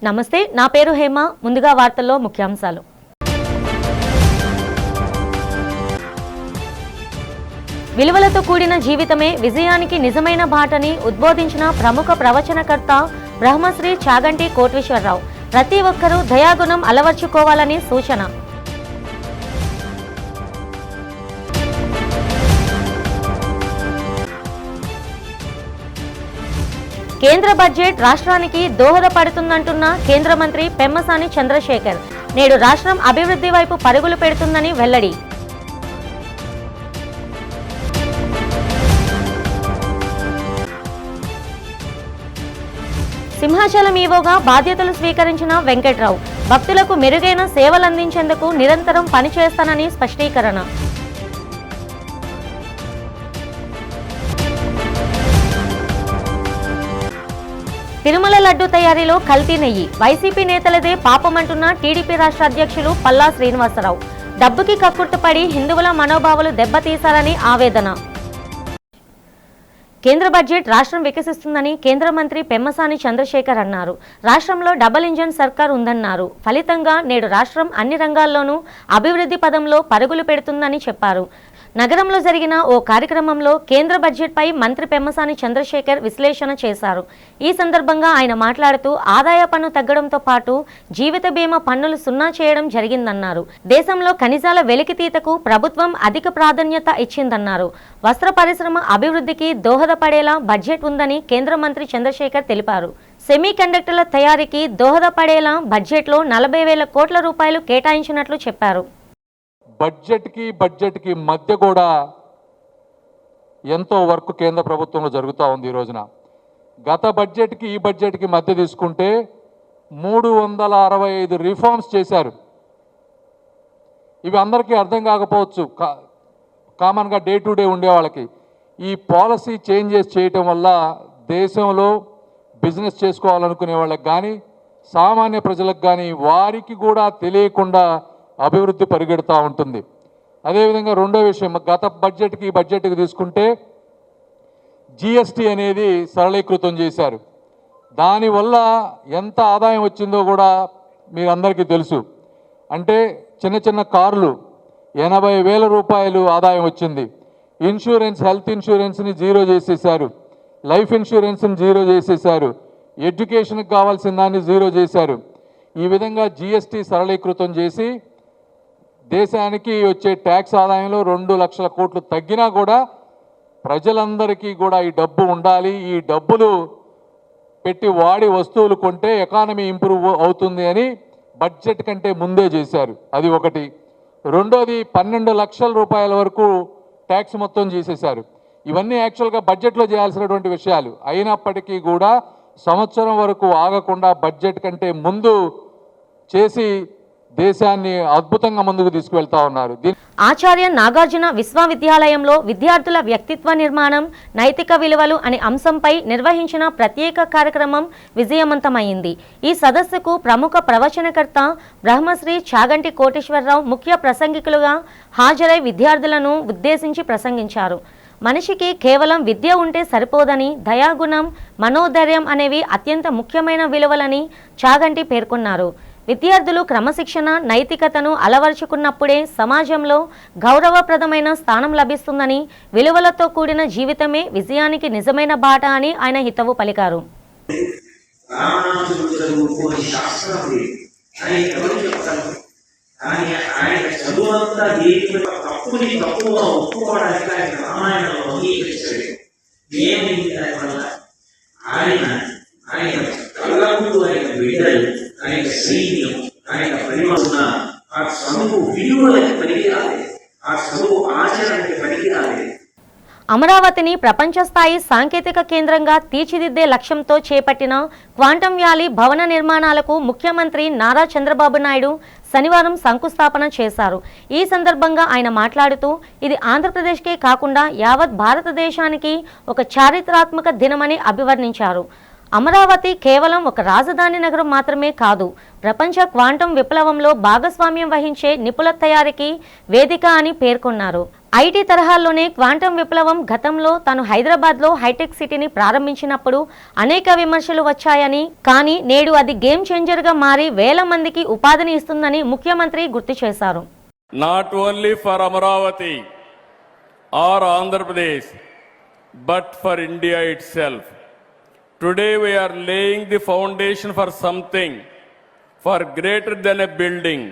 నమస్తే, నా పేరు హేమ. ముందుగా వార్తల్లో ముఖ్యాంశాలు. విలువలతో కూడిన జీవితమే విజయానికి నిజమైన బాటని ఉద్బోధించిన ప్రముఖ ప్రవచనకర్త బ్రహ్మశ్రీ చాగంటి కోటేశ్వరరావు ప్రతి ఒక్కరూ దయాగుణం అలవర్చుకోవాలని సూచన. కేంద్ర బడ్జెట్ రాష్ట్రానికి దోహదపడుతుందంటున్న కేంద్ర మంత్రి పెమ్మసాని చంద్రశేఖర్ నేడు రాష్ట్రం అభివృద్ధి వైపు పరుగులు పెడుతుందని వెల్లడి. సింహాచలం ఈవోగా బాధ్యతలు స్వీకరించిన వెంకట్రావు భక్తులకు మెరుగైన సేవలందించేందుకు నిరంతరం పనిచేస్తానని స్పష్టీకరణ. తిరుమల లడ్డు తయారీలో కల్తీ నెయ్యి, వైసీపీ నేతలదే పాపమంటున్న టీడీపీ రాష్ట్ర అధ్యక్షులు పల్లా శ్రీనివాసరావు డబ్బుకి కక్కుర్తుపడి హిందువుల మనోభావాలు దెబ్బతీశారని ఆవేదన. కేంద్ర బడ్జెట్ రాష్ట్రం వికసిస్తుందని కేంద్ర మంత్రి పెమ్మసాని చంద్రశేఖర్ అన్నారు. రాష్ట్రంలో డబుల్ ఇంజన్ సర్కార్ ఉందన్నారు. ఫలితంగా నేడు రాష్ట్రం అన్ని రంగాల్లోనూ అభివృద్ధి పదంలో పరుగులు పెడుతుందని చెప్పారు. నగరంలో జరిగిన ఓ కార్యక్రమంలో కేంద్ర బడ్జెట్పై మంత్రి పెమ్మసాని చంద్రశేఖర్ విశ్లేషణ చేశారు. ఈ సందర్భంగా ఆయన మాట్లాడుతూ ఆదాయ పన్ను తగ్గడంతో పాటు జీవిత బీమా పన్నులు సున్నా చేయడం జరిగిందన్నారు. దేశంలో ఖనిజాల వెలికితీతకు ప్రభుత్వం అధిక ప్రాధాన్యత ఇచ్చిందన్నారు. వస్త్ర పరిశ్రమ అభివృద్ధికి దోహదపడేలా బడ్జెట్ ఉందని కేంద్ర మంత్రి చంద్రశేఖర్ తెలిపారు. సెమీ కండక్టర్ల తయారీకి దోహదపడేలా బడ్జెట్లో 40,000 కోట్ల రూపాయలు కేటాయించినట్లు చెప్పారు. బడ్జెట్కి మధ్య కూడా ఎంతో వర్క్ కేంద్ర ప్రభుత్వంలో జరుగుతూ ఉంది. ఈ రోజున గత బడ్జెట్కి ఈ బడ్జెట్కి మధ్య తీసుకుంటే 365 రిఫార్మ్స్ చేశారు. ఇవి అందరికీ అర్థం కాకపోవచ్చు, కామన్గా డే టు డే ఉండే వాళ్ళకి. ఈ పాలసీ చేంజెస్ చేయటం వల్ల దేశంలో బిజినెస్ చేసుకోవాలనుకునే వాళ్ళకి కానీ సామాన్య ప్రజలకు కానీ వారికి కూడా తెలియకుండా అభివృద్ధి పరిగెడుతూ ఉంటుంది. అదేవిధంగా రెండో విషయం, గత బడ్జెట్కి ఈ బడ్జెట్కి తీసుకుంటే జిఎస్టీ అనేది సరళీకృతం చేశారు. దానివల్ల ఎంత ఆదాయం వచ్చిందో కూడా మీరందరికీ తెలుసు. అంటే చిన్న చిన్న కార్లు 80,000 రూపాయలు ఆదాయం వచ్చింది. ఇన్సూరెన్స్, హెల్త్ ఇన్సూరెన్స్ని జీరో చేసేశారు. లైఫ్ ఇన్సూరెన్స్ని జీరో చేసేశారు. ఎడ్యుకేషన్కి కావాల్సిన దాన్ని జీరో చేశారు. ఈ విధంగా జిఎస్టీ సరళీకృతం చేసి దేశానికి వచ్చే ట్యాక్స్ ఆదాయంలో 2 లక్షల కోట్లు తగ్గినా కూడా ప్రజలందరికీ కూడా ఈ డబ్బు ఉండాలి, ఈ డబ్బులు పెట్టి వాడి వస్తువులు కొంటే ఎకానమీ ఇంప్రూవ్ అవుతుంది అని బడ్జెట్ కంటే ముందే చేశారు. అది ఒకటి. రెండోది 12 లక్షల రూపాయల వరకు ట్యాక్స్ మొత్తం చేసేశారు. ఇవన్నీ యాక్చువల్గా బడ్జెట్లో చేయాల్సినటువంటి విషయాలు. అయినప్పటికీ కూడా సంవత్సరం వరకు ఆగకుండా బడ్జెట్ కంటే ముందు చేసి దేశాన్ని అద్భుతంగా ముందుకు తీసుకువెళ్తా ఉన్నారు. ఆచార్య నాగార్జున విశ్వవిద్యాలయంలో విద్యార్థుల వ్యక్తిత్వ నిర్మాణం, నైతిక విలువలు అనే అంశంపై నిర్వహించిన ప్రత్యేక కార్యక్రమం విజయవంతమైంది. ఈ సదస్సుకు ప్రముఖ ప్రవచనకర్త బ్రహ్మశ్రీ చాగంటి కోటేశ్వరరావు ముఖ్య ప్రసంగికులుగా హాజరై విద్యార్థులను ఉద్దేశించి ప్రసంగించారు. మనిషికి కేవలం విద్య ఉంటే సరిపోదని, దయాగుణం, మనోధైర్యం అనేవి అత్యంత ముఖ్యమైన విలువలని చాగంటి పేర్కొన్నారు. విద్యార్థులు క్రమశిక్షణ, నైతికతను అలవర్చుకున్నప్పుడే సమాజంలో గౌరవప్రదమైన స్థానం లభిస్తుందని, విలువలతో కూడిన జీవితమే విజయానికి నిజమైన బాట అని ఆయన హితవు పలికారు. ఆయన సైన్యం, ఆయన పరిమాణ ఆ చదువు విలువలకి పనికిరాలి, ఆ చదువు ఆచరణకి పనికిరాలి. అమరావతిని ప్రపంచ స్థాయి సాంకేతిక కేంద్రంగా తీర్చిదిద్దే లక్ష్యంతో చేపట్టిన క్వాంటమ్ వ్యాలీ భవన నిర్మాణాలకు ముఖ్యమంత్రి నారా చంద్రబాబు నాయుడు శనివారం శంకుస్థాపన చేశారు. ఈ సందర్భంగా ఆయన మాట్లాడుతూ ఇది ఆంధ్రప్రదేశ్కే కాకుండా యావత్ భారతదేశానికి ఒక చారిత్రాత్మక దినమని అభివర్ణించారు. అమరావతి కేవలం ఒక రాజధాని నగరం మాత్రమే కాదు, ప్రపంచ క్వాంటం విప్లవంలో భాగస్వామ్యం వహించే నిపుణుల తయారీకి వేదిక అని పేర్కొన్నారు. ఐటీ తరహాలోనే క్వాంటం విప్లవం గతంలో తాను హైదరాబాద్లో హైటెక్ సిటీని ప్రారంభించినప్పుడు అనేక విమర్శలు వచ్చాయని, కానీ నేడు అది గేమ్ చేంజర్గా మారి వేల మందికి ఉపాధిని ఇస్తుందని ముఖ్యమంత్రి గుర్తు చేశారు. Not only for Amaravati or Andhra Pradesh, but for India itself. Today we are laying the foundation for something far greater than a building.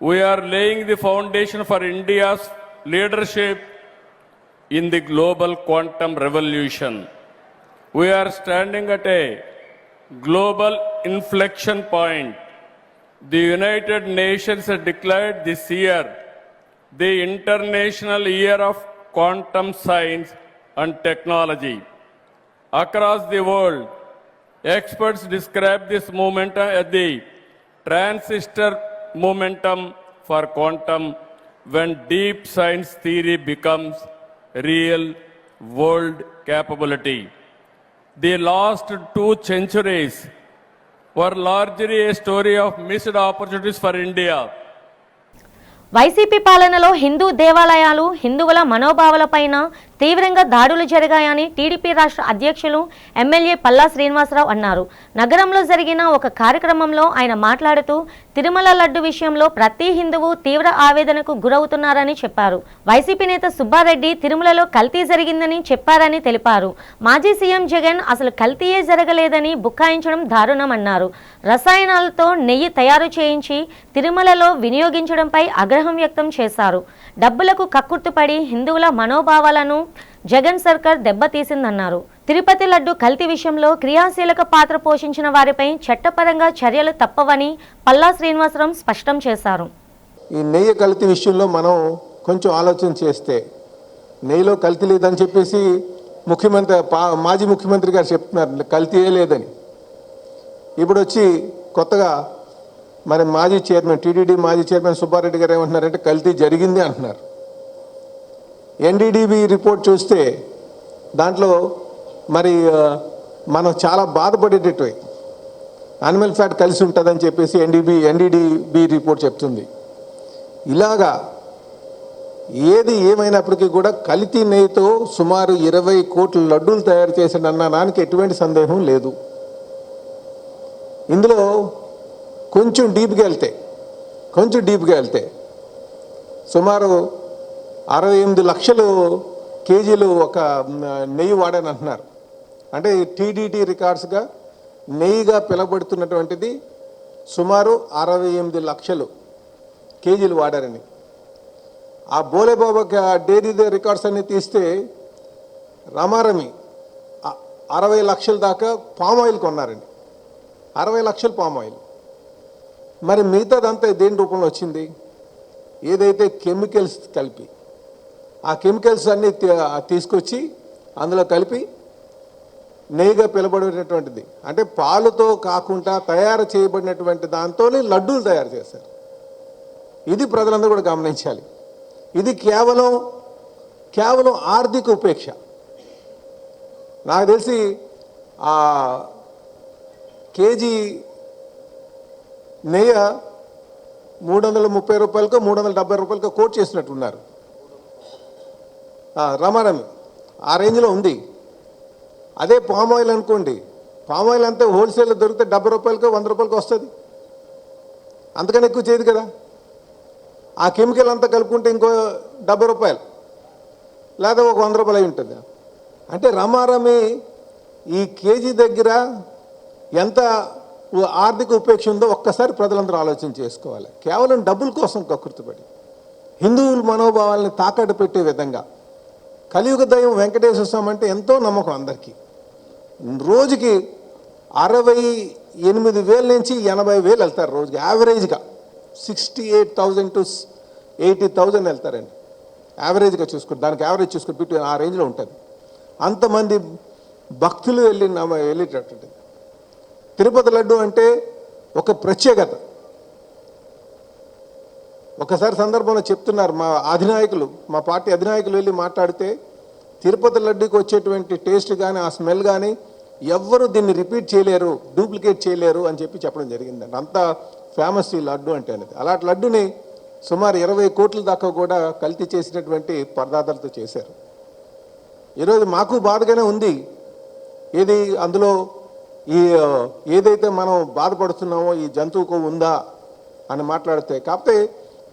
We are laying the foundation for India's leadership in the global quantum revolution. We are standing at a global inflection point. The United Nations has declared this year the International Year of Quantum Science and Technology. Across the world, experts describe this momentum as the transistor momentum for quantum, when deep science theory becomes real world capability. The last 2 centuries were largely a story of missed opportunities for India. YCP పాలనలో హిందూ దేవాలయాలు, హిందువుల మనోభావాలపైన తీవ్రంగా దాడులు జరిగాయని TDP రాష్ట్ర అధ్యక్షులు MLA Palla Srinivasarao అన్నారు. నగరంలో జరిగిన ఒక కార్యక్రమంలో ఆయన మాట్లాడుతూ తిరుమల లడ్డు విషయంలో ప్రతి హిందువు తీవ్ర ఆవేదనకు గురవుతున్నారని చెప్పారు. వైసీపీ నేత సుబ్బారెడ్డి తిరుమలలో కల్తీ జరిగిందని చెప్పారని తెలిపారు. మాజీ సీఎం జగన్ అసలు కల్తీయే జరగలేదని బుకాయించడం దారుణమన్నారు. రసాయనాలతో నెయ్యి తయారు చేయించి తిరుమలలో వినియోగించడంపై ఆగ్రహం వ్యక్తం చేశారు. డబ్బులకు కక్కుర్తుపడి హిందువుల మనోభావాలను జగన్ సర్కార్ దెబ్బతీసిందన్నారు. తిరుపతి లడ్డు కల్తీ విషయంలో క్రియాశీలక పాత్ర పోషించిన వారిపై చట్టపరంగా చర్యలు తప్పవని పల్లా శ్రీనివాసరావు స్పష్టం చేశారు. ఈ నెయ్యి కల్తీ విషయంలో మనం కొంచెం ఆలోచన చేస్తే నెయ్యిలో కల్తీ లేదని చెప్పేసి మాజీ ముఖ్యమంత్రి గారు చెప్తున్నారు, కల్తీయే లేదని. ఇప్పుడు వచ్చి కొత్తగా మరి టీటీడీ మాజీ చైర్మన్ సుబ్బారెడ్డి గారు ఏమంటున్నారంటే కల్తీ జరిగింది అంటున్నారు. ఎన్డీడీబీ రిపోర్ట్ చూస్తే దాంట్లో మరి మనం చాలా బాధపడేటట్టు యానిమల్ ఫ్యాట్ కలిసి ఉంటుందని చెప్పేసి ఎన్డీడీబీ రిపోర్ట్ చెప్తుంది. ఇలాగా ఏది ఏమైనప్పటికీ కూడా కల్తీ నెయ్యితో సుమారు 20 కోట్ల లడ్డూలు తయారు చేశాడన్న దానికి ఎటువంటి సందేహం లేదు. ఇందులో కొంచెం డీప్గా వెళ్తే సుమారు 68 లక్షలు కేజీలు ఒక నెయ్యి వాడని అంటున్నారు. అంటే టీడీటీ రికార్డ్స్గా నెయ్యిగా పిలబడుతున్నటువంటిది సుమారు 68 లక్షలు కేజీలు వాడారని. ఆ బోలేబాబా డైరీ రికార్డ్స్ అన్ని తీస్తే రామారమి 60 లక్షల దాకా పామ్ ఆయిల్ కొన్నారండి. 60 లక్షలు పామ్ ఆయిల్. మరి మిగతాదంతా దేని రూపంలో వచ్చింది? ఏదైతే కెమికల్స్ కలిపి ఆ కెమికల్స్ అన్నీ తీసుకొచ్చి అందులో కలిపి నెయ్యిగా పిలబడినటువంటిది, అంటే పాలుతో కాకుండా తయారు చేయబడినటువంటి దాంతోనే లడ్డూలు తయారు చేశారు. ఇది ప్రజలందరూ కూడా గమనించాలి. ఇది కేవలం ఆర్థిక ఉపేక్ష. నాకు తెలిసి ఆ కేజీ నెయ్యి 330 రూపాయలకో 370 రూపాయలకో కోట్ చేసినట్టున్నారు. రమారమి ఆ రేంజ్లో ఉంది. అదే పామ్ ఆయిల్ అనుకోండి, పామ్ ఆయిల్ అంతా హోల్సేల్లో దొరికితే 70 రూపాయలకో 100 రూపాయలకో వస్తుంది. అంతకన్నా ఎక్కువ చేయదు కదా. ఆ కెమికల్ అంతా కలుపుకుంటే ఇంకో 70 రూపాయలు లేదా ఒక 100 రూపాయలు అయి ఉంటుంది. అంటే రమారమి ఈ కేజీ దగ్గర ఎంత ఆర్థిక ఉపేక్ష ఉందో ఒక్కసారి ప్రజలందరూ ఆలోచన చేసుకోవాలి. కేవలం డబ్బుల కోసం కకృతిపడి హిందువుల మనోభావాలని తాకట్టు పెట్టే విధంగా కలియుగ దైవం వెంకటేశ్వర స్వామి అంటే ఎంతో నమ్మకం అందరికీ. రోజుకి 68,000 నుంచి 80,000 వెళ్తారు రోజుకి. యావరేజ్గా 68,000 to 80,000 వెళ్తారండి యావరేజ్గా చూసుకుంటే. దానికి యావరేజ్ చూసుకుంటే బిట్వీన్ ఆ రేంజ్లో ఉంటుంది. అంతమంది భక్తులు వెళ్ళేటట్టు తిరుపతి లడ్డు అంటే ఒక ప్రత్యేకత. ఒకసారి సందర్భంలో చెప్తున్నారు మా పార్టీ అధినాయకులు వెళ్ళి మాట్లాడితే తిరుపతి లడ్డుకి వచ్చేటువంటి టేస్ట్ కానీ ఆ స్మెల్ కానీ ఎవ్వరూ దీన్ని రిపీట్ చేయలేరు, డూప్లికేట్ చేయలేరు అని చెప్పడం జరిగిందండి. అంత ఫేమస్ ఈ లడ్డు అంటే అనేది. అలాంటి లడ్డుని సుమారు 20 కోట్ల దాకా కూడా కల్తీ చేసినటువంటి పరదాతలతో చేశారు. ఈరోజు మాకు బాధగానే ఉంది. ఏది అందులో ఈ ఏదైతే మనం బాధపడుతున్నామో ఈ జంతువుకు ఉందా అని మాట్లాడితే, కాకపోతే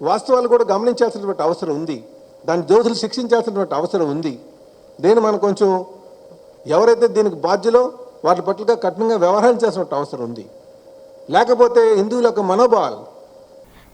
వాస్తవాలు కూడా గమనించాల్సినటువంటి అవసరం ఉంది. దాని దోషులు శిక్షించాల్సినటువంటి అవసరం ఉంది. దీన్ని మనం కొంచెం ఎవరైతే దీనికి బాధ్యులో వాటి పట్ల కఠినంగా వ్యవహరించాల్సిన అవసరం ఉంది. లేకపోతే హిందువుల యొక్క మనోభావాలు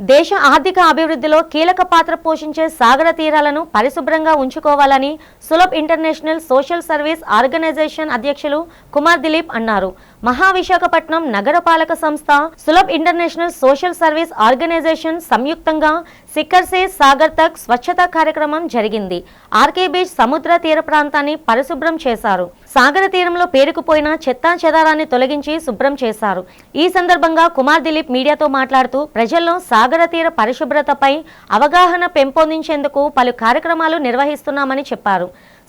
దేశ ఆర్థిక అభివృద్ధిలో కీలక పాత్ర పోషించే సాగర తీరాలను పరిశుభ్రంగా ఉంచుకోవాలని Sulabh international social service organization అధ్యక్షులు కుమార్ దిలీప్ అన్నారు. మహావిశాఖపట్నం నగరపాలక సంస్థ Sulabh international social service organization సంయుక్తంగా సిక్కర్ సే సాగర్ తక్ స్వచ్ఛత కార్యక్రమం జరిగింది. ఆర్కే బీచ్ సముద్ర తీర ప్రాంతాన్ని పరిశుభ్రం చేశారు. సాగర తీరంలో పేరుకుపోయిన చెత్తా చెదారాన్ని తొలగించి శుభ్రం చేశారు. ఈ సందర్భంగా కుమార్ దిలీప్ మీడియాతో మాట్లాడుతూ ప్రజల్లో సాగర తీర పరిశుభ్రతపై అవగాహన పెంపొందించేందుకు పలు కార్యక్రమాలు నిర్వహిస్తున్నామని చెప్పారు.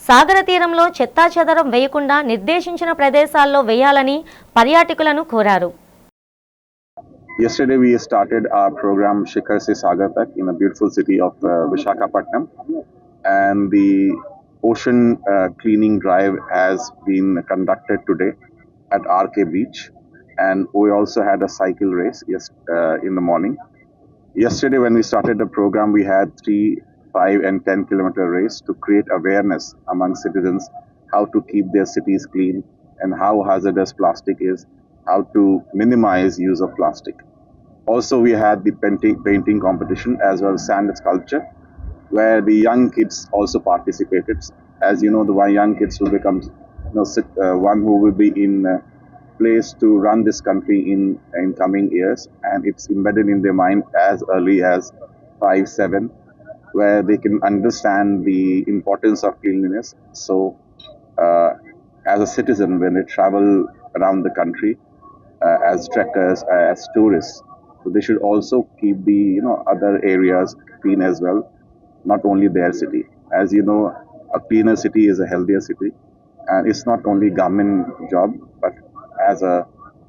సాగర తీరంలో చెత్తా చెదారం వేయకుండా నిర్దేశించిన ప్రదేశాల్లో వేయాలని పర్యాటకులను కోరారు. Yesterday we started our program Shikhar Se Sagar Tak in a beautiful city of Visakhapatnam, and the ocean cleaning drive has been conducted today at RK Beach, and we also had a cycle race in the morning. Yesterday when we started the program, we had 3, 5 and 10 kilometer race to create awareness among citizens how to keep their cities clean and how hazardous plastic is, how to minimize use of plastic. Also, we had the painting competition as well as sand sculpture, where the young kids also participated. As you know, the young kids will become one who will be in place to run this country in coming years, and it's embedded in their mind as early as 5, 7, where they can understand the importance of cleanliness. So, as a citizen, when they travel around the country, as trekkers, as tourists, so they should also keep the other areas clean as well, not only their city. As you know, a cleaner city is a healthier city, and it's not only government job, but as a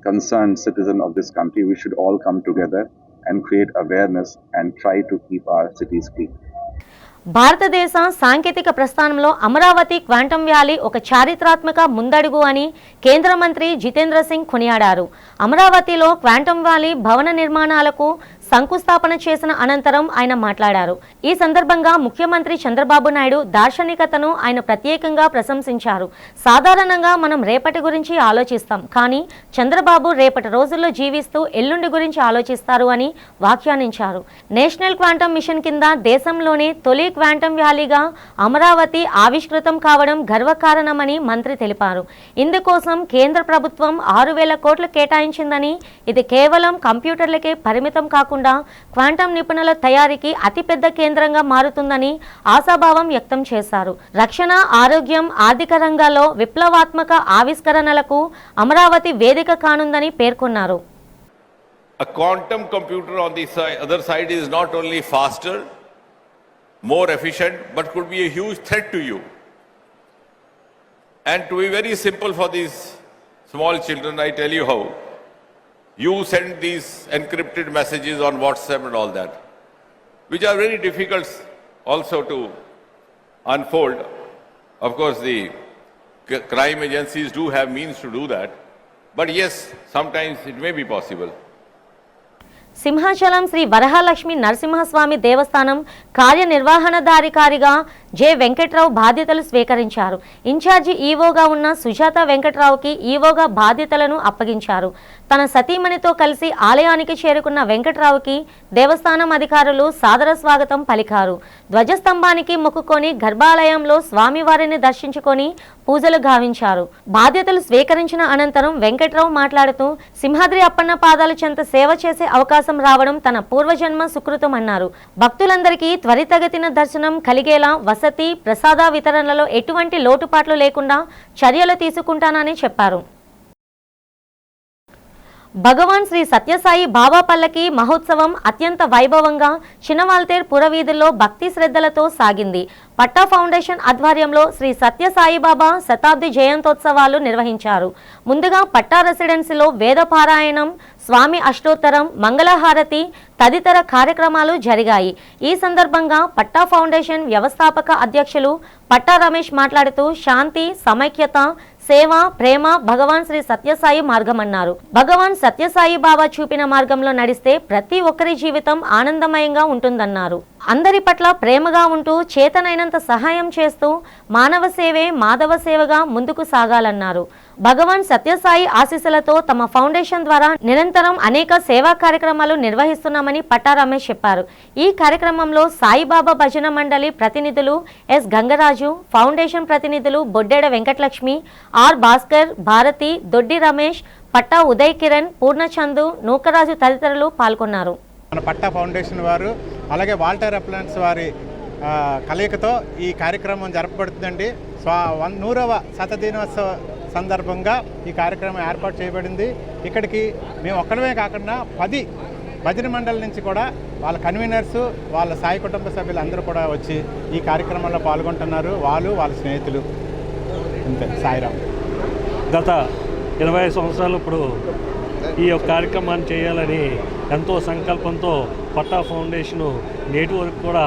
concerned citizen of this country, we should all come together and create awareness and try to keep our cities clean. భారతదేశ సాంకేతిక ప్రస్థానంలో Amaravati quantum valley ఒక చారిత్రాత్మక ముందడుగు అని కేంద్ర మంత్రి జితేంద్ర సింగ్ కొనియాడారు. అమరావతిలో క్వాంటమ్ వ్యాలీ భవన నిర్మాణాలకు శంకుస్థాపన చేసిన అనంతరం ఆయన మాట్లాడారు. ఈ సందర్భంగా ముఖ్యమంత్రి చంద్రబాబు నాయుడు దార్శనికతను ఆయన ప్రత్యేకంగా ప్రశంసించారు. సాధారణంగా మనం రేపటి గురించి ఆలోచిస్తాం, కానీ చంద్రబాబు రేపటి రోజుల్లో జీవిస్తూ ఎల్లుండి గురించి ఆలోచిస్తారు అని వ్యాఖ్యానించారు. నేషనల్ క్వాంటమ్ మిషన్ కింద దేశంలోనే తొలి క్వాంటమ్ వ్యాలీగా అమరావతి ఆవిష్కృతం కావడం గర్వకారణమని మంత్రి తెలిపారు. ఇందుకోసం కేంద్ర ప్రభుత్వం 6,000 కోట్లు కేటాయించిందని, ఇది కేవలం కంప్యూటర్లకే పరిమితం కాకుండా క్వాంటమ్ నిపుణుల తయారీకి అతిపెద్ద కేంద్రంగా మారుతుందని ఆశాభావం వ్యక్తం చేశారు. రక్షణ, ఆరోగ్యం, ఆర్థిక రంగాల్లో విప్లవాత్మక ఆవిష్కరణలకు అమరావతి వేదిక కానుందని పేర్కొన్నారు. A quantum computer on the other side is not only faster, more efficient, but could be a huge threat to you. And to be very simple for these small children, I tell you how. You send these encrypted messages on WhatsApp and all that, which are very difficult also to unfold. Of course, the crime agencies do have means to do that, but yes, sometimes it may be possible. Simhachalam Shri Varahalakshmi Narasimhaswamy Devasthanam కార్యనిర్వహణాధికారిగా J Venkatrao బాధ్యతలు స్వీకరించారు. Incharge ఈవోగా ఉన్న సుజాత వెంకట్రావుకి ఈవోగా బాధ్యతలను అప్పగించారు. తన సతీమణితో కలిసి ఆలయానికి చేరుకున్న వెంకట్రావుకి దేవస్థానం అధికారులు సాదర స్వాగతం పలికారు. ధ్వజస్తంభానికి మొక్కుకొని గర్భాలయంలో స్వామివారిని దర్శించుకొని పూజలు గావించారు. బాధ్యతలు స్వీకరించిన అనంతరం వెంకట్రావు మాట్లాడుతూ సింహాద్రి అప్పన్న పాదాల చెంత సేవ చేసే అవకాశం రావడం తన పూర్వజన్మ సుకృతం అన్నారు. భక్తులందరికీ త్వరితగతిన దర్శనం కలిగేలా వసతి, ప్రసాద వితరణలో ఎటువంటి లోటుపాట్లు లేకుండా చర్యలు తీసుకుంటానని చెప్పారు. భగవాన్ శ్రీ సత్యసాయి బాబా పల్లకి మహోత్సవం అత్యంత వైభవంగా చినవాల్తేర్ పురవీధుల్లో భక్తి శ్రద్ధలతో సాగింది. పట్టా ఫౌండేషన్ ఆధ్వర్యంలో శ్రీ సత్యసాయి బాబా శతాబ్ది జయంతోత్సవాలు నిర్వహించారు. ముందుగా పట్టా రెసిడెన్సీలో వేదపారాయణం, స్వామి అష్టోత్తరం, మంగళహారతి తదితర కార్యక్రమాలు జరిగాయి. ఈ సందర్భంగా పట్టా ఫౌండేషన్ వ్యవస్థాపక అధ్యక్షులు పట్టా రమేష్ మాట్లాడుతూ శాంతి, సమైక్యత, సేవ, ప్రేమ భగవాన్ శ్రీ సత్యసాయి మార్గమన్నారు. భగవాన్ సత్యసాయి బాబా చూపిన మార్గంలో నడిస్తే ప్రతి ఒక్కరి జీవితం ఆనందమయంగా ఉంటుందన్నారు. అందరి పట్ల ప్రేమగా ఉంటూ చేతనైనంత సహాయం చేస్తూ మానవ సేవే మాధవ సేవగా ముందుకు సాగాలన్నారు. భగవాన్ సత్యసాయి ఆశీస్సులతో తమ ఫౌండేషన్ ద్వారా నిరంతరం అనేక సేవా కార్యక్రమాలు నిర్వహిస్తున్నామని పట్టా రమేష్ చెప్పారు. ఈ కార్యక్రమంలో సాయిబాబా భజన మండలి ప్రతినిధులు ఎస్ గంగరాజు, ఫౌండేషన్ ప్రతినిధులు బొడ్డెడ వెంకటలక్ష్మి, ఆర్ భాస్కర్, భారతి, దొడ్డి రమేష్, పట్టా ఉదయ్ కిరణ్, పూర్ణచందు, నూకరాజు తదితరులు పాల్గొన్నారు. మన పట్టా ఫౌండేషన్ వారు అలాగే వాల్టర్ అప్లయన్స్ వారి కలయికతో ఈ కార్యక్రమం జరపబడుతుందండి. 100వ శతదినోత్సవ సందర్భంగా ఈ కార్యక్రమం ఏర్పాటు చేయబడింది. ఇక్కడికి మేము ఒక్కడమే కాకుండా 10 భజన మండలి నుంచి కూడా వాళ్ళ కన్వీనర్స్, వాళ్ళ సాయి కుటుంబ సభ్యులు అందరూ కూడా వచ్చి ఈ కార్యక్రమంలో పాల్గొంటున్నారు. వాళ్ళు వాళ్ళ స్నేహితులు. అంతే. సాయిరామ్. గత 20 సంవత్సరాలు ఇప్పుడు ఈ యొక్క కార్యక్రమాన్ని చేయాలని ఎంతో సంకల్పంతో పట్టా ఫౌండేషను నేటి వరకు కూడా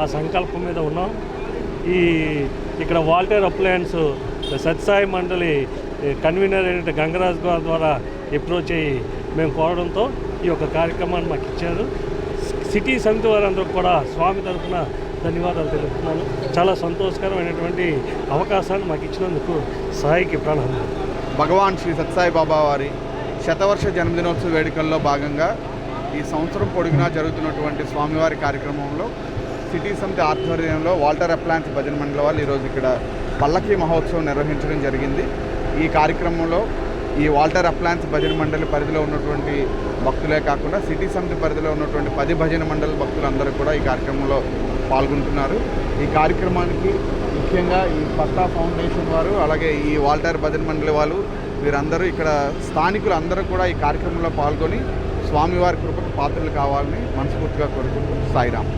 ఆ సంకల్పం మీద ఉన్నాం. ఇక్కడ వాల్టర్ అప్లయన్స్ సత్యసాయి మండలి కన్వీనర్ అయిన గంగరాజ్ గారి ద్వారా అప్రోచ్ అయ్యి మేము కోరడంతో ఈ యొక్క కార్యక్రమాన్ని మాకు ఇచ్చారు. సిటీ సమితి వారందరూ కూడా స్వామి తరఫున ధన్యవాదాలు తెలుపుతున్నాను. చాలా సంతోషకరమైనటువంటి అవకాశాన్ని మాకు ఇచ్చినందుకు సాయికి ప్రణామం. భగవాన్ శ్రీ సత్యసాయి బాబా వారి శతవర్ష జన్మదినోత్సవ వేడుకల్లో భాగంగా ఈ సంవత్సరం పొడుగునా జరుగుతున్నటువంటి స్వామివారి కార్యక్రమంలో సిటీ సమితి ఆధ్వర్యంలో వాల్టర్ అప్లయన్స్ భజన మండలి వాళ్ళు ఈరోజు ఇక్కడ పల్లకి మహోత్సవం నిర్వహించడం జరిగింది. ఈ కార్యక్రమంలో ఈ వాల్టర్ అప్లయన్స్ భజన మండలి పరిధిలో ఉన్నటువంటి భక్తులే కాకుండా సిటీ సమితి పరిధిలో ఉన్నటువంటి 10 భజన మండలి భక్తులందరూ కూడా ఈ కార్యక్రమంలో పాల్గొంటున్నారు. ఈ కార్యక్రమానికి ముఖ్యంగా ఈ పట్టా ఫౌండేషన్ వారు అలాగే ఈ వాల్టర్ భజన మండలి వాళ్ళు వీరందరూ ఇక్కడ స్థానికులు అందరూ కూడా ఈ కార్యక్రమంలో పాల్గొని స్వామివారి కృపకు పాత్రలు కావాలని మనస్ఫూర్తిగా కోరుకుంటూ సాయిరామ్.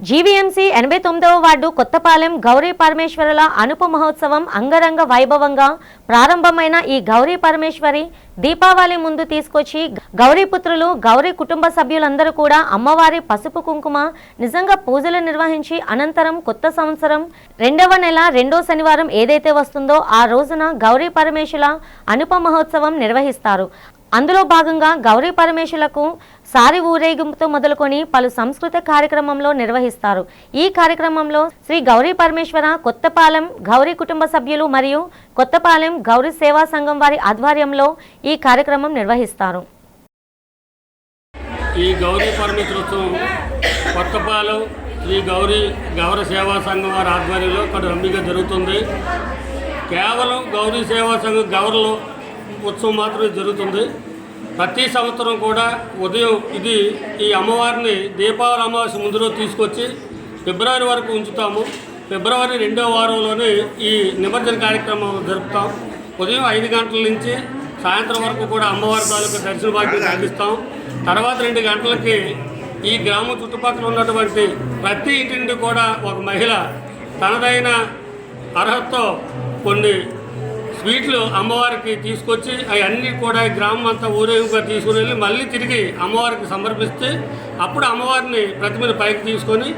జీవీఎంసీ 89వ వార్డు కొత్తపాలెం గౌరీ పరమేశ్వరుల అనుప మహోత్సవం అంగరంగ వైభవంగా ప్రారంభమైన ఈ గౌరీ పరమేశ్వరి దీపావళి ముందు తీసుకొచ్చి గౌరీ పుత్రులు, గౌరీ కుటుంబ సభ్యులందరూ కూడా అమ్మవారి పసుపు కుంకుమ నిజంగా పూజలు నిర్వహించి అనంతరం కొత్త సంవత్సరం 2వ నెల 2వ శనివారం ఏదైతే వస్తుందో ఆ రోజున గౌరీ పరమేశ్వరుల అనుప మహోత్సవం నిర్వహిస్తారు. అందులో భాగంగా గౌరీ పరమేశ్వరులకు సారి ఊరేగింపుతో మొదలుకొని పలు సంస్కృత కార్యక్రమంలో నిర్వహిస్తారు. ఈ కార్యక్రమంలో శ్రీ గౌరీ పరమేశ్వర కొత్తపాలెం గౌరీ కుటుంబ సభ్యులు మరియు కొత్తపాలెం గౌరీ సేవా సంఘం వారి ఆధ్వర్యంలో ఈ కార్యక్రమం నిర్వహిస్తారు. ఈ గౌరీ పరమేశ్వరోత్సవం కొత్తపాలెం శ్రీ గౌరీ సేవా సంఘం వారి ఆధ్వర్యంలో ఇక్కడ రమ్మిగా జరుగుతుంది. కేవలం గౌరీ సేవా సంఘం గౌరలో ఉత్సవం మాత్రమే జరుగుతుంది. ప్రతి సంవత్సరం కూడా ఉదయం ఈ అమ్మవారిని దీపావళి అమావాస్య ముందు రోజు తీసుకొచ్చి ఫిబ్రవరి వరకు ఉంచుతాము. ఫిబ్రవరి 2వ వారంలోనే ఈ నిమజ్జన కార్యక్రమం జరుపుతాం. ఉదయం 5 గంటల నుంచి సాయంత్రం వరకు కూడా అమ్మవారి తాలూకు దర్శన భాగ్యం అందిస్తాం. తర్వాత 2 గంటలకి ఈ గ్రామం చుట్టుపక్కల ఉన్నటువంటి ప్రతి ఇంటి నుండి కూడా ఒక మహిళ తనదైన అర్హతతో కొన్ని స్వీట్లు అమ్మవారికి తీసుకొచ్చి అవన్నీ కూడా గ్రామం అంతా ఊరేగింపుగా తీసుకుని వెళ్ళి మళ్ళీ తిరిగి అమ్మవారికి సమర్పిస్తే అప్పుడు అమ్మవారిని ప్రతిమని పైకి తీసుకొని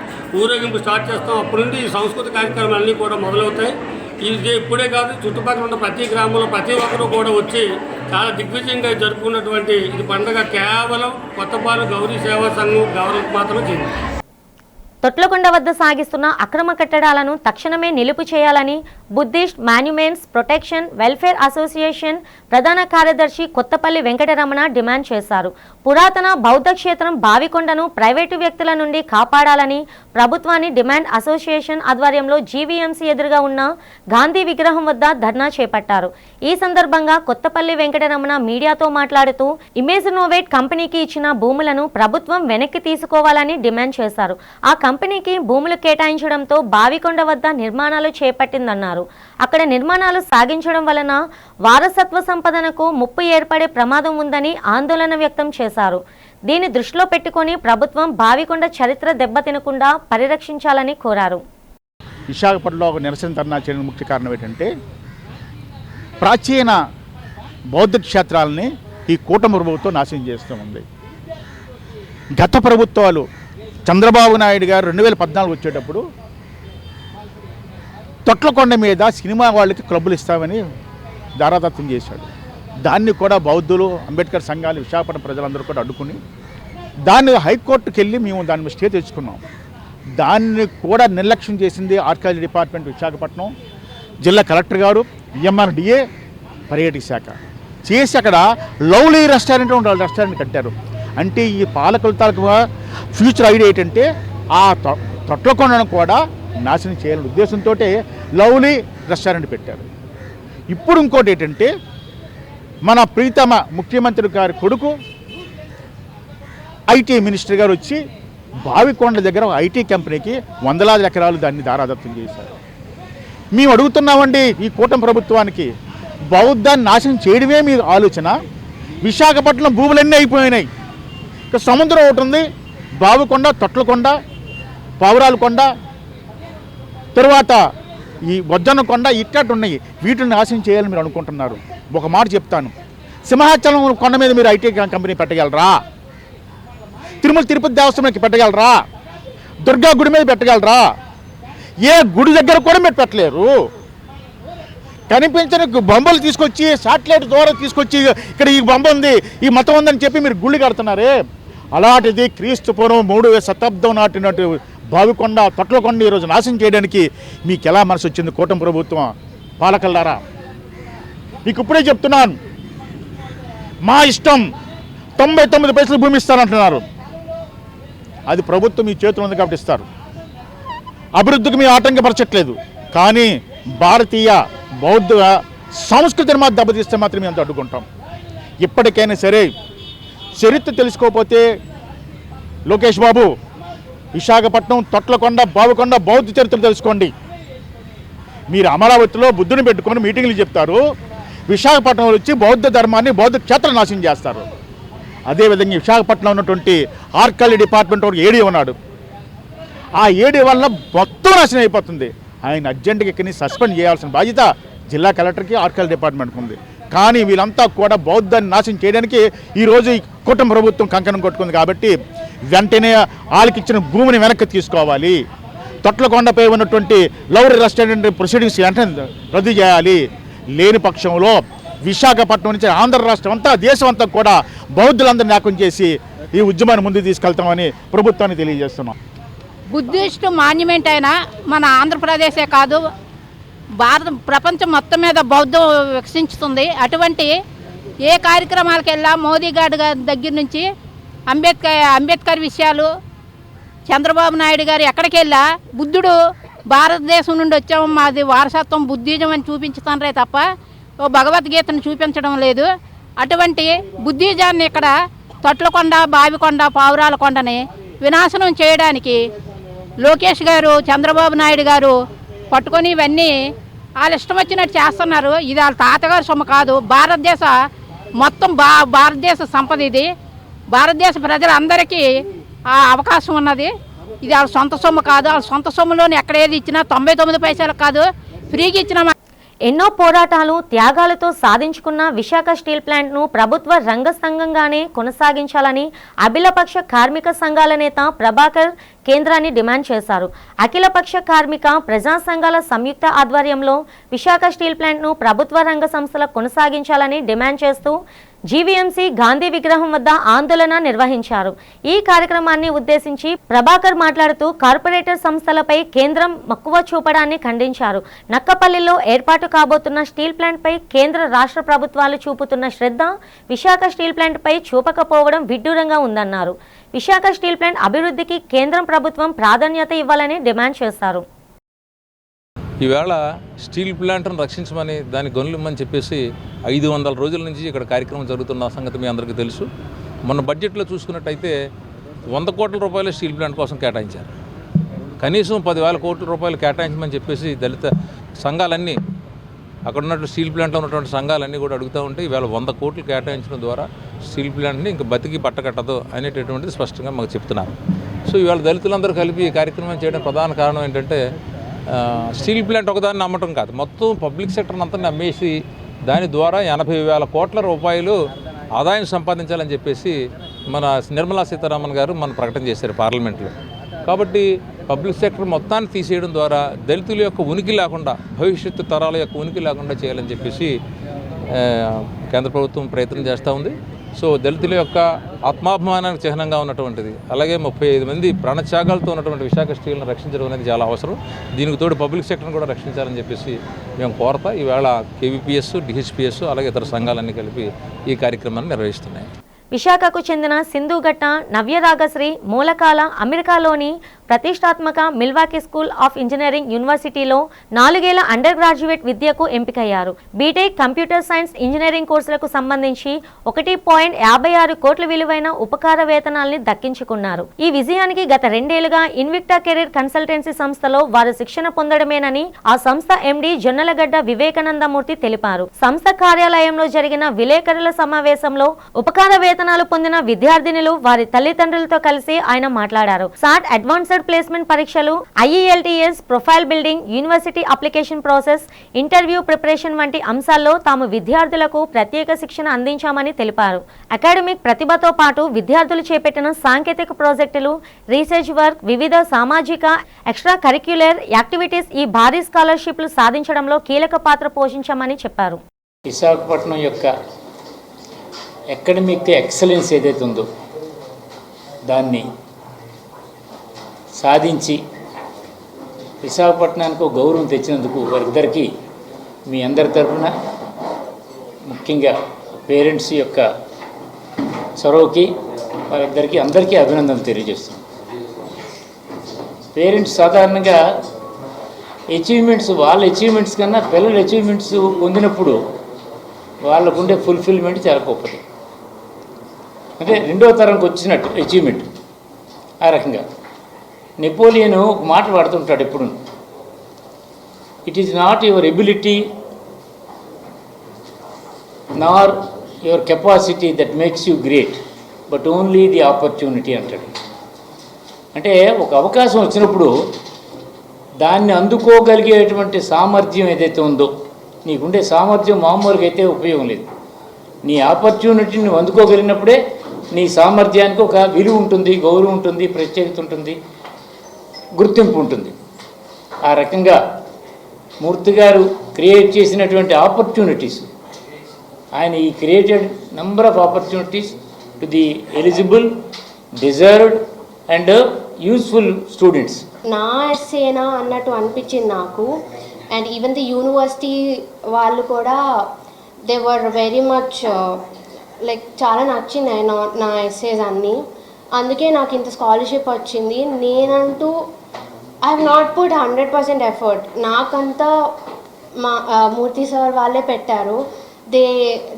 ఊరేగింపు స్టార్ట్ చేస్తాం. అప్పటి నుండి ఈ సంస్కృత కార్యక్రమాలు అన్నీ కూడా మొదలవుతాయి. ఇది ఇప్పుడే కాదు, చుట్టుపక్కల ఉన్న ప్రతి గ్రామంలో ప్రతి ఒక్కరూ కూడా వచ్చి చాలా దిగ్విజయంగా జరుపుకున్నటువంటి ఇది పండుగ కేవలం కొత్తపాలెం గౌరీ సేవా సంఘం గౌరీకి మాత్రమే చెందింది. తొట్లకొండ వద్ద సాగిస్తున్న అక్రమ కట్టడాలను తక్షణమే నిలుపు చేయాలని Buddhist monuments protection welfare association ప్రధాన కార్యదర్శి కొత్తపల్లి వెంకటరమణ డిమాండ్ చేశారు. పురాతన బౌద్ధ క్షేత్రం బావికొండను ప్రైవేటు వ్యక్తుల నుండి కాపాడాలని ప్రభుత్వాన్ని డిమాండ్ అసోసియేషన్ ఆధ్వర్యంలో జీవీఎంసీ ఎదురుగా ఉన్న గాంధీ విగ్రహం వద్ద ధర్నా చేపట్టారు. ఈ సందర్భంగా కొత్తపల్లి వెంకటరమణ మీడియాతో మాట్లాడుతూ ఇమేజ్ నోవేట్ కంపెనీకి ఇచ్చిన భూములను ప్రభుత్వం వెనక్కి తీసుకోవాలని డిమాండ్ చేశారు. ఆ కంపెనీకి భూములు కేటాయించడంతో బావికొండ వద్ద నిర్మాణాలు చేపట్టిందన్నారు. అక్కడ నిర్మాణాలు సాగించడం వలన వారసత్వ సంపదనకు ముప్పు ఏర్పడే ప్రమాదం ఉందని ఆందోళన వ్యక్తం చేశారు. దీన్ని దృష్టిలో పెట్టుకొని ప్రభుత్వం బావికొండ చరిత్ర దెబ్బతినకుండా పరిరక్షించాలని కోరారు. విశాఖపట్నంలో ఒక నిరసన ధర్నా చేయడానికి ముఖ్య కారణం ఏంటంటే ప్రాచీన బౌద్ధ క్షేత్రాలని ఈ కూటమి ప్రభుత్వం నాశనం చేస్తూ ఉంది. గత ప్రభుత్వాలు చంద్రబాబు నాయుడు గారు 2014 వచ్చేటప్పుడు తొట్లకొండ మీద సినిమా వాళ్ళకి క్లబ్బులు ఇస్తామని దారాదత్తం చేశాడు. దాన్ని కూడా బౌద్ధులు, అంబేద్కర్ సంఘాలు, విశాఖపట్నం ప్రజలందరూ కూడా అడ్డుకుని దాన్ని హైకోర్టుకి వెళ్ళి మేము దాని మీద స్టే తెచ్చుకున్నాం. దాన్ని కూడా నిర్లక్ష్యం చేసింది ఆర్కియాలజీ డిపార్ట్మెంట్ విశాఖపట్నం, జిల్లా కలెక్టర్ గారు, ఎంఆర్డిఏ, పర్యాటక శాఖ చేసి అక్కడ లవ్లీ రెస్టారెంట్ కట్టారు. అంటే ఈ పాలకుల తాలూకు ఫ్యూచర్ ఐడియా ఏంటంటే ఆ తొట్లకొండను కూడా నాశనం చేయాలనే ఉద్దేశంతో లవ్లీ రెస్టారెంట్ పెట్టారు. ఇప్పుడు ఇంకోటి ఏంటంటే మన ప్రీతమ ముఖ్యమంత్రి గారి కొడుకు ఐటీ మినిస్టర్ గారు వచ్చి బావికొండ దగ్గర ఐటీ కంపెనీకి వందలాది ఎకరాలు దాన్ని దారాదత్తం చేశారు. మేము అడుగుతున్నామండి ఈ కూటమి ప్రభుత్వానికి, బౌద్ధాన్ని నాశనం చేయడమే మీ ఆలోచన? విశాఖపట్నం భూములన్నీ అయిపోయినాయి. ఇక సముద్రం ఒకటి ఉంది, బావికొండ, తొట్లకొండ, పావురాలకొండ, తర్వాత ఈ వజ్జన్నకొండ ఇట్లాంటి ఉన్నాయి. వీటిని నాశనం చేయాలని మీరు అనుకుంటున్నారు. ఒక మాట చెప్తాను, సింహాచలం కొండ మీద మీరు ఐటీ కంపెనీ పెట్టగలరా? తిరుమల తిరుపతి దేవస్థానానికి పెట్టగలరా? దుర్గా గుడి మీద పెట్టగలరా? ఏ గుడి దగ్గర కూడా మీరు పెట్టలేరు. కనిపించిన బొమ్మలు తీసుకొచ్చి శాటిలైట్ ద్వారా తీసుకొచ్చి ఇక్కడ ఈ బొమ్మ ఉంది, ఈ మతం ఉందని చెప్పి మీరు గుళ్ళు కడుతున్నారే. అలాంటిది క్రీస్తు పూర్వం 3వ శతాబ్దం నాటినట్టు బావికొండ, తొట్లకొండ ఈరోజు నాశనం చేయడానికి మీకు ఎలా మనసు వచ్చింది కూటమి ప్రభుత్వం పాలకులారా? మీకు ఇప్పుడే చెప్తున్నాను, మా ఇష్టం 99 పైసలు భూమి ఇస్తారంటున్నారు. అది ప్రభుత్వం మీ చేతిలో ఉంది కాబట్టి ఇస్తారు. అభివృద్ధికి మీ ఆటంకపరచట్లేదు. కానీ భారతీయ బౌద్ధ సంస్కృతిని మాత్రం దెబ్బతీస్తే మాత్రం మేము అంత అడ్డుకుంటాం. ఇప్పటికైనా సరే చరిత్ర తెలుసుకోకపోతే లోకేష్ బాబు, విశాఖపట్నం, తొట్లకొండ, బావికొండ బౌద్ధ చరిత్ర తెలుసుకోండి. మీరు అమరావతిలో బుద్ధుని పెట్టుకొని మీటింగ్లు చెప్తారు, విశాఖపట్నంలో వచ్చి బౌద్ధ ధర్మాన్ని, బౌద్ధ క్షేత్రం నాశనం చేస్తారు. అదేవిధంగా విశాఖపట్నంలో ఉన్నటువంటి ఆర్కియాలజీ డిపార్ట్మెంట్ ఒక ఏడీ ఉన్నాడు. ఆ ఏడీ వల్ల మొత్తం నాశనం అయిపోతుంది. ఆయన అర్జెంటుగా ఇక్కడిని సస్పెండ్ చేయాల్సిన బాధ్యత జిల్లా కలెక్టర్కి, ఆర్కియాలజీ డిపార్ట్మెంట్కి ఉంది. కానీ వీళ్ళంతా కూడా బౌద్ధాన్ని నాశనం చేయడానికి ఈరోజు ఈ కూటమి ప్రభుత్వం కంకణం కొట్టుకుంది. కాబట్టి వెంటనే వాళ్ళకిచ్చిన భూమిని వెనక్కి తీసుకోవాలి. తొట్లకొండపై ఉన్నటువంటి లవ్లీ రెస్టారెంట్ ప్రొసీడింగ్స్ వెంటనే రద్దు చేయాలి. లేని పక్షంలో విశాఖపట్నం నుంచి ఆంధ్ర రాష్ట్రం అంతా, దేశం అంతా కూడా బౌద్ధులందరినీ ఏకం చేసి ఈ ఉద్యమాన్ని ముందుకు తీసుకెళ్తామని ప్రభుత్వాన్ని తెలియజేస్తున్నాం. బుద్ధిస్ట్ మాన్యుమెంట్ అయినా మన ఆంధ్రప్రదేశే కాదు, ప్రపంచం మొత్తం మీద బౌద్ధం వికసించుతుంది. అటువంటి ఏ కార్యక్రమాలకు వెళ్ళా మోదీ గారి దగ్గర నుంచి అంబేద్కర్ విషయాలు, చంద్రబాబు నాయుడు గారు ఎక్కడికి వెళ్ళా బుద్ధుడు భారతదేశం నుండి వచ్చాము, మాది వారసత్వం బుద్ధిజం అని చూపించుతారే తప్ప భగవద్గీతను చూపించడం లేదు. అటువంటి బుద్ధిజాన్ని ఇక్కడ తొట్లకొండ, బావికొండ, పావురాలకొండని వినాశనం చేయడానికి లోకేష్ గారు, చంద్రబాబు నాయుడు గారు పట్టుకొని ఇవన్నీ వాళ్ళు ఇష్టం వచ్చినట్టు చేస్తున్నారు. ఇది వాళ్ళ తాతగారి సొమ్ము కాదు, భారతదేశ మొత్తం భారతదేశ సంపద. ఇది భారతదేశ ప్రజలందరికీ ఆ అవకాశం ఉన్నది. ఇది వాళ్ళ సొంత సొమ్ము కాదు. వాళ్ళ సొంత సొమ్ములోని ఎక్కడ ఏది ఇచ్చినా 99 పైసలకు కాదు, ఫ్రీగా ఇచ్చిన. ఎన్నో పోరాటాలు, త్యాగాలతో సాధించుకున్న విశాఖ స్టీల్ ప్లాంట్ను ప్రభుత్వ రంగ సంఘంగానే కొనసాగించాలని అఖిలపక్ష కార్మిక సంఘాల నేత ప్రభాకర్ కేంద్రాన్ని డిమాండ్ చేశారు. అఖిలపక్ష కార్మిక ప్రజా సంఘాల సంయుక్త ఆధ్వర్యంలో విశాఖ స్టీల్ ప్లాంట్ను ప్రభుత్వ రంగ సంస్థల కొనసాగించాలని డిమాండ్ చేస్తూ జీవీఎంసీ గాంధీ విగ్రహం వద్ద ఆందోళన నిర్వహించారు. ఈ కార్యక్రమాన్ని ఉద్దేశించి ప్రభాకర్ మాట్లాడుతూ కార్పొరేటర్ సంస్థలపై కేంద్రం మక్కువ చూపడాన్ని ఖండించారు. నక్కపల్లిలో ఏర్పాటు కాబోతున్న స్టీల్ ప్లాంట్పై కేంద్ర రాష్ట్ర ప్రభుత్వాలు చూపుతున్న శ్రద్ధ విశాఖ స్టీల్ ప్లాంట్పై చూపకపోవడం విడ్డూరంగా ఉందన్నారు. విశాఖ స్టీల్ ప్లాంట్ అభివృద్ధికి కేంద్రం ప్రభుత్వం ప్రాధాన్యత ఇవ్వాలని డిమాండ్ చేశారు. ఈవేళ స్టీల్ ప్లాంట్ను రక్షించమని, దాని గనులిమ్మని చెప్పేసి 500 రోజుల నుంచి ఇక్కడ కార్యక్రమం జరుగుతున్న సంగతి మీ అందరికీ తెలుసు. మొన్న బడ్జెట్లో చూసుకున్నట్టయితే 100 కోట్ల రూపాయలు స్టీల్ ప్లాంట్ కోసం కేటాయించారు. కనీసం 10,000 కోట్ల రూపాయలు కేటాయించమని చెప్పేసి దళిత సంఘాలన్నీ అక్కడ ఉన్నటువంటి స్టీల్ ప్లాంట్లో ఉన్నటువంటి సంఘాలన్నీ కూడా అడుగుతూ ఉంటే ఈవేళ 100 కోట్లు కేటాయించడం ద్వారా స్టీల్ ప్లాంట్ని ఇంకా బతికి పట్టకట్టదు అనేటటువంటిది స్పష్టంగా మాకు చెప్తున్నారు. సో ఈవేళ దళితులందరూ కలిపి ఈ కార్యక్రమం చేయడం ప్రధాన కారణం ఏంటంటే స్టీల్ ప్లాంట్ ఒకదాన్ని నమ్మటం కాదు, మొత్తం పబ్లిక్ సెక్టర్ని అంతా నమ్మేసి దాని ద్వారా 80,000 కోట్ల రూపాయలు ఆదాయం సంపాదించాలని చెప్పేసి మన నిర్మలా సీతారామన్ గారు మన ప్రకటన చేశారు పార్లమెంట్లో. కాబట్టి పబ్లిక్ సెక్టర్ మొత్తాన్ని తీసేయడం ద్వారా దళితుల యొక్క ఉనికి లేకుండా, భవిష్యత్తు తరాల యొక్క ఉనికి లేకుండా చేయాలని చెప్పేసి కేంద్ర ప్రభుత్వం ప్రయత్నం చేస్తూ ఉంది. సో దళితుల యొక్క ఆత్మాభిమానానికి చిహ్నంగా ఉన్నటువంటిది, అలాగే 35 మంది ప్రాణత్యాగాలతో ఉన్నటువంటి విశాఖ స్టీల్ను రక్షించడం అనేది చాలా అవసరం. దీనికి తోడు పబ్లిక్ సెక్టర్ని కూడా రక్షించాలని చెప్పేసి మేము కోరతా ఈవేళ కేవీపీఎస్, డిహెచ్పిఎస్ అలాగే ఇతర సంఘాలన్నీ కలిపి ఈ కార్యక్రమాన్ని నిర్వహిస్తున్నాయి. విశాఖకు చెందిన సింధుఘట్ట నవ్యరాగశ్రీ మూలకాల అమెరికాలోని ప్రతిష్టాత్మక మిల్వాకీ స్కూల్ ఆఫ్ ఇంజనీరింగ్ యూనివర్సిటీలో 4 ఏళ్ల అండర్ గ్రాడ్యుయేట్ విద్యకు ఎంపికయ్యారు. బీటెక్ కంప్యూటర్ సైన్స్ ఇంజనీరింగ్ కోర్సులకు సంబంధించి 1.56 కోట్ల విలువైన ఉపకార వేతనాల్ని దక్కించుకున్నారు. ఈ విజయానికి గత 2 ఏళ్లుగా ఇన్విక్టా కెరీర్ కన్సల్టెన్సీ సంస్థలో వారు శిక్షణ పొందడమేనని ఆ సంస్థ ఎండీ జొన్నలగడ్డ వివేకానందమూర్తి తెలిపారు. సంస్థ కార్యాలయంలో జరిగిన విలేకరుల సమావేశంలో ఉపకార వేతనాలు పొందిన విద్యార్థినులు వారి తల్లిదండ్రులతో కలిసి ఆయన మాట్లాడారు. సాట్ అడ్వాన్స్డ్ ప్లేస్మెంట్ పరీక్షలు, IELTS, profile building, university application process, interview preparation వంటి అంశాల్లో తాము విద్యార్థులకు ప్రత్యేక శిక్షణ అందించామని తెలిపారు. అకాడమిక్ ప్రతిభతో పాటు విద్యార్థులు చేపట్టిన సాంకేతిక ప్రాజెక్టులు, రీసెర్చ్ వర్క్, వివిధ సామాజిక ఎక్స్ట్రా కరిక్యులర్ యాక్టివిటీస్ ఈ భారీ స్కాలర్షిప్లు సాధించడంలో కీలక పాత్ర పోషించామని చెప్పారు. విశాఖపట్నం యొక్క అకాడమిక్ ఎక్సలెన్స్ ఏదైతే ఉందో దాన్ని సాధించి విశాఖపట్నానికి గౌరవం తెచ్చినందుకు వారిద్దరికీ మీ అందరి తరఫున, ముఖ్యంగా పేరెంట్స్ యొక్క చొరవకి వారిద్దరికీ అందరికీ అభినందనలు తెలియజేస్తున్నాం. పేరెంట్స్ సాధారణంగా వాళ్ళ అచీవ్మెంట్స్ కన్నా పిల్లల అచీవ్మెంట్స్ పొందినప్పుడు వాళ్ళకుండే ఫుల్ఫిల్మెంట్ చాలా గొప్పది. అంటే 2వ తరంకి వచ్చినట్టు అచీవ్మెంట్. ఆ రకంగా నెపోలియన్ ఒక మాట వాడుతుంటాడు ఎప్పుడు, it is not your ability nor your capacity that makes you great, but only the opportunity అంటాడు. అంటే ఒక అవకాశం వచ్చినప్పుడు దాన్ని అందుకోగలిగేటువంటి సామర్థ్యం ఏదైతే ఉందో, నీకుండే సామర్థ్యం మామూలుగా అయితే ఉపయోగం లేదు. నీ ఆపర్చునిటీని అందుకోగలిగినప్పుడే నీ సామర్థ్యానికి ఒక విలువ ఉంటుంది, గౌరవం ఉంటుంది, ప్రత్యేకత ఉంటుంది, గుర్తింపు ఉంటుంది. ఆ రకంగా మూర్తి గారు క్రియేట్ చేసినటువంటి ఆపర్చునిటీస్, ఆయన ఈ created number of opportunities to the eligible, deserved and useful students. నా ఎస్సేనా అన్నట్టు అనిపించింది నాకు. అండ్ ఈవెన్ ది యూనివర్సిటీ వాళ్ళు కూడా they were very much like చాలా నచ్చినాయి నా ఎస్సేస్ అన్నీ. అందుకే నాకు ఇంత స్కాలర్షిప్ వచ్చింది. నేనంటూ I have not put 100% effort. నాకంతా మా మూర్తి సార్ వాళ్ళే పెట్టారు.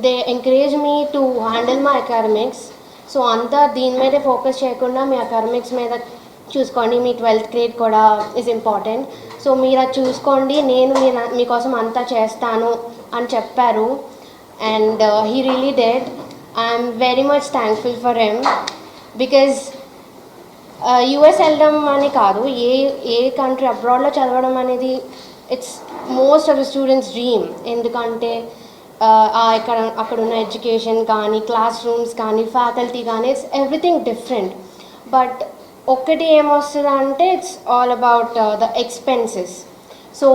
They encourage me to handle my academics. So అంతా దీని మీదే ఫోకస్ చేయకుండా మీ అకాడమిక్స్ మీద చూసుకోండి, మీ 12th గ్రేడ్ కూడా ఈజ్ ఇంపార్టెంట్. సో మీరు అది చూసుకోండి, నేను మీకోసం అంతా చేస్తాను అని చెప్పారు. And he really did. I'm very much thankful for him. Because US వెళ్ళడం అని కాదు, ఏ కంట్రీ అబ్రాడ్లో చదవడం అనేది it's most of the students dream. ఎందుకంటే అక్కడ ఉన్న ఎడ్యుకేషన్ కానీ, క్లాస్ రూమ్స్ కానీ, ఫ్యాకల్టీ కానీ, ఇట్స్ ఎవ్రీథింగ్ డిఫరెంట్. బట్ ఒక్కటి ఏమొస్తుంది అంటే it's all about the expenses. So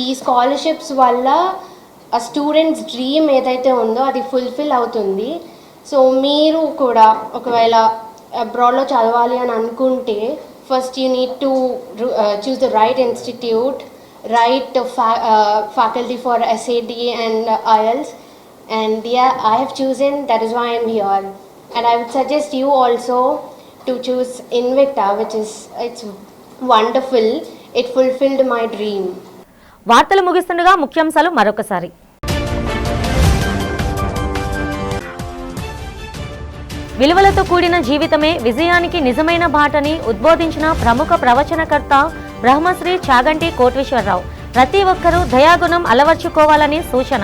ఈ స్కాలర్షిప్స్ వల్ల ఆ స్టూడెంట్స్ డ్రీమ్ ఏదైతే ఉందో అది ఫుల్ఫిల్ అవుతుంది. సో మీరు కూడా ఒకవేళ అబ్రాడ్లో చదవాలి అని అనుకుంటే first you need to choose the right institute, right faculty for SAT and IELTS, and yeah, I have chosen, that is why I am here. And I would suggest you also to choose Invicta, which is, it's wonderful. It fulfilled my dream. వార్తలు ముగిస్తుండగా ముఖ్యాంశాలు మరొకసారి. విలువలతో కూడిన జీవితమే విజయానికి నిజమైన బాటని ఉద్బోధించిన ప్రముఖ ప్రవచనకర్త బ్రహ్మశ్రీ చాగంటి కోటేశ్వరరావు. ప్రతి ఒక్కరూ దయాగుణం అలవర్చుకోవాలని సూచన.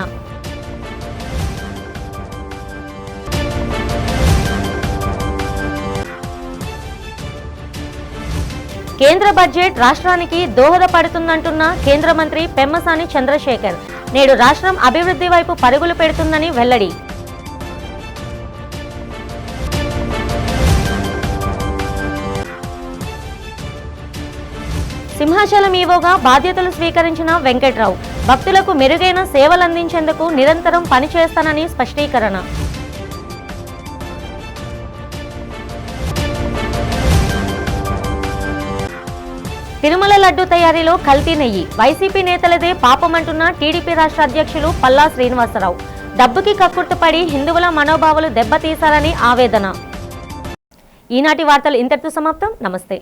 కేంద్ర బడ్జెట్ రాష్ట్రానికి దోహదపడుతుందంటున్న కేంద్ర మంత్రి పెమ్మసాని చంద్రశేఖర్ నేడు రాష్ట్రం అభివృద్ధి వైపు పరుగులు పెడుతుందని వెల్లడి. సింహాచలం ఈవోగా బాధ్యతలు స్వీకరించిన వెంకట్రావు భక్తులకు మెరుగైన సేవలందించేందుకు నిరంతరం పనిచేస్తానని స్పష్టీకరణ. తిరుమల లడ్డు తయారీలో కల్తీ నెయ్యి వైసీపీ నేతలదే పాపమంటున్న టీడీపీ రాష్ట్ర అధ్యక్షులు పల్లా శ్రీనివాసరావు డబ్బుకి కక్కుర్తుపడి హిందువుల మనోభావాలు దెబ్బతీశారని ఆవేదన. ఈనాటి వార్తలు ఇంతటితో సమాప్తం. నమస్తే.